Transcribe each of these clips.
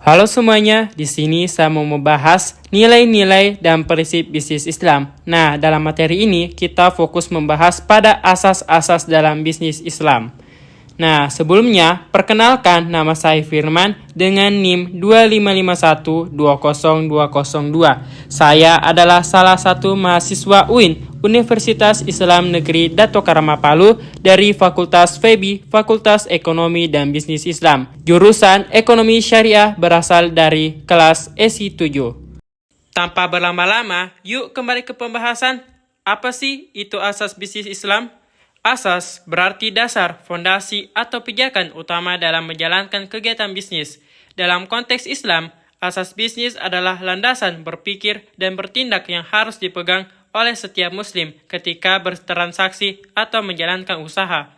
Halo semuanya, di sini saya mau membahas nilai-nilai dan prinsip bisnis Islam. Nah, dalam materi ini kita fokus membahas pada asas-asas dalam bisnis Islam. Nah, sebelumnya perkenalkan nama saya Firman dengan NIM 255120202. Saya adalah salah satu mahasiswa UIN Universitas Islam Negeri Dato Karama Palu dari Fakultas FEBI, Fakultas Ekonomi dan Bisnis Islam. Jurusan Ekonomi Syariah berasal dari kelas SI 7. Tanpa berlama-lama, yuk kembali ke pembahasan. Apa sih itu asas bisnis Islam? Asas berarti dasar, fondasi, atau pijakan utama dalam menjalankan kegiatan bisnis. Dalam konteks Islam, asas bisnis adalah landasan berpikir dan bertindak yang harus dipegang oleh setiap muslim ketika bertransaksi atau menjalankan usaha,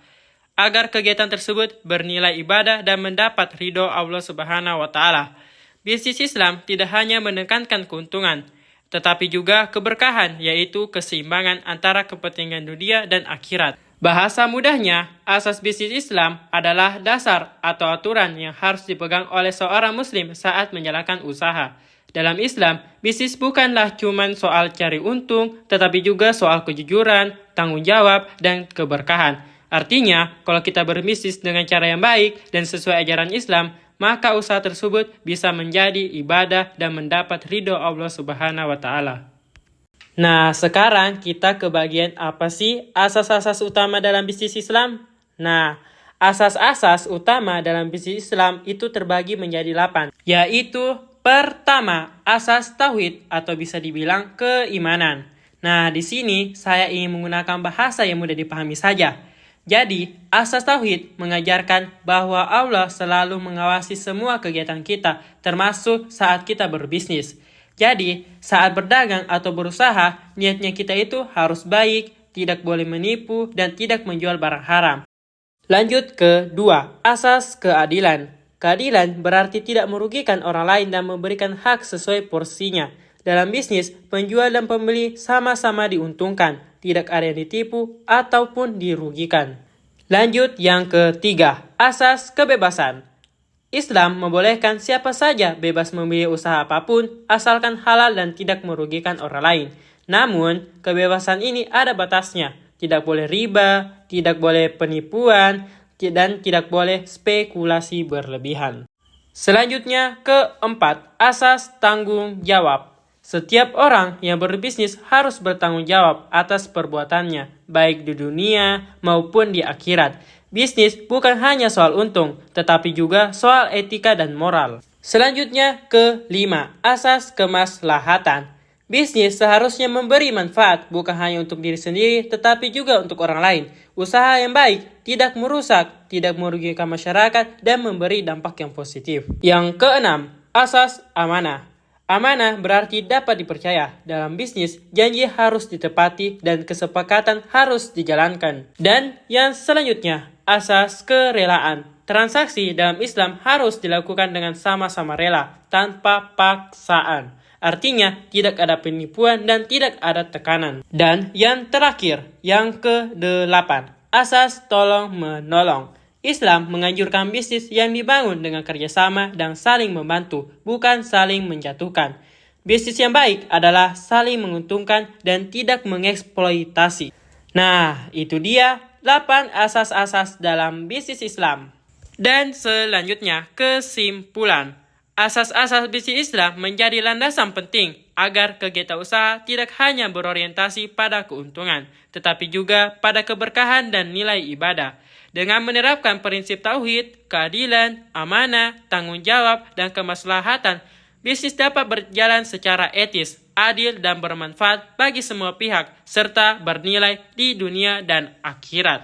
agar kegiatan tersebut bernilai ibadah dan mendapat ridho Allah Subhanahu wa Ta'ala. Bisnis Islam tidak hanya menekankan keuntungan, tetapi juga keberkahan, yaitu keseimbangan antara kepentingan dunia dan akhirat. Bahasa mudahnya, asas bisnis Islam adalah dasar atau aturan yang harus dipegang oleh seorang muslim saat menjalankan usaha. Dalam Islam, bisnis bukanlah cuma soal cari untung, tetapi juga soal kejujuran, tanggung jawab, dan keberkahan. Artinya, kalau kita berbisnis dengan cara yang baik dan sesuai ajaran Islam, maka usaha tersebut bisa menjadi ibadah dan mendapat ridho Allah Subhanahu wa Ta'ala. Nah, sekarang kita ke bagian apa sih asas-asas utama dalam bisnis Islam? Nah, asas-asas utama dalam bisnis Islam itu terbagi menjadi 8, yaitu pertama, asas tauhid atau bisa dibilang keimanan. Nah, di sini saya ingin menggunakan bahasa yang mudah dipahami saja. Jadi, asas tauhid mengajarkan bahwa Allah selalu mengawasi semua kegiatan kita, termasuk saat kita berbisnis. Jadi, saat berdagang atau berusaha, niatnya kita itu harus baik, tidak boleh menipu, dan tidak menjual barang haram. Lanjut ke 2, asas keadilan. Keadilan berarti tidak merugikan orang lain dan memberikan hak sesuai porsinya. Dalam bisnis, penjual dan pembeli sama-sama diuntungkan, tidak ada yang ditipu ataupun dirugikan. Lanjut yang ketiga, asas kebebasan. Islam membolehkan siapa saja bebas memilih usaha apapun asalkan halal dan tidak merugikan orang lain. Namun, kebebasan ini ada batasnya. Tidak boleh riba, tidak boleh penipuan, dan tidak boleh spekulasi berlebihan. Selanjutnya, keempat, asas tanggung jawab. Setiap orang yang berbisnis harus bertanggung jawab atas perbuatannya, baik di dunia maupun di akhirat. Bisnis bukan hanya soal untung, tetapi juga soal etika dan moral. Selanjutnya, kelima, asas kemaslahatan. Bisnis seharusnya memberi manfaat bukan hanya untuk diri sendiri, tetapi juga untuk orang lain. Usaha yang baik tidak merusak, tidak merugikan masyarakat, dan memberi dampak yang positif. Yang keenam, asas amanah. Amanah berarti dapat dipercaya. Dalam bisnis, janji harus ditepati dan kesepakatan harus dijalankan. Dan yang selanjutnya, asas kerelaan. Transaksi dalam Islam harus dilakukan dengan sama-sama rela, tanpa paksaan. Artinya, tidak ada penipuan dan tidak ada tekanan. Dan yang terakhir, yang ke-8, asas tolong-menolong. Islam menganjurkan bisnis yang dibangun dengan kerjasama dan saling membantu, bukan saling menjatuhkan. Bisnis yang baik adalah saling menguntungkan dan tidak mengeksploitasi. Nah, itu dia 8 asas-asas dalam bisnis Islam. Dan selanjutnya, kesimpulan. Asas-asas bisnis Islam menjadi landasan penting agar kegiatan usaha tidak hanya berorientasi pada keuntungan, tetapi juga pada keberkahan dan nilai ibadah. Dengan menerapkan prinsip tauhid, keadilan, amanah, tanggung jawab, dan kemaslahatan, bisnis dapat berjalan secara etis, adil, dan bermanfaat bagi semua pihak, serta bernilai di dunia dan akhirat.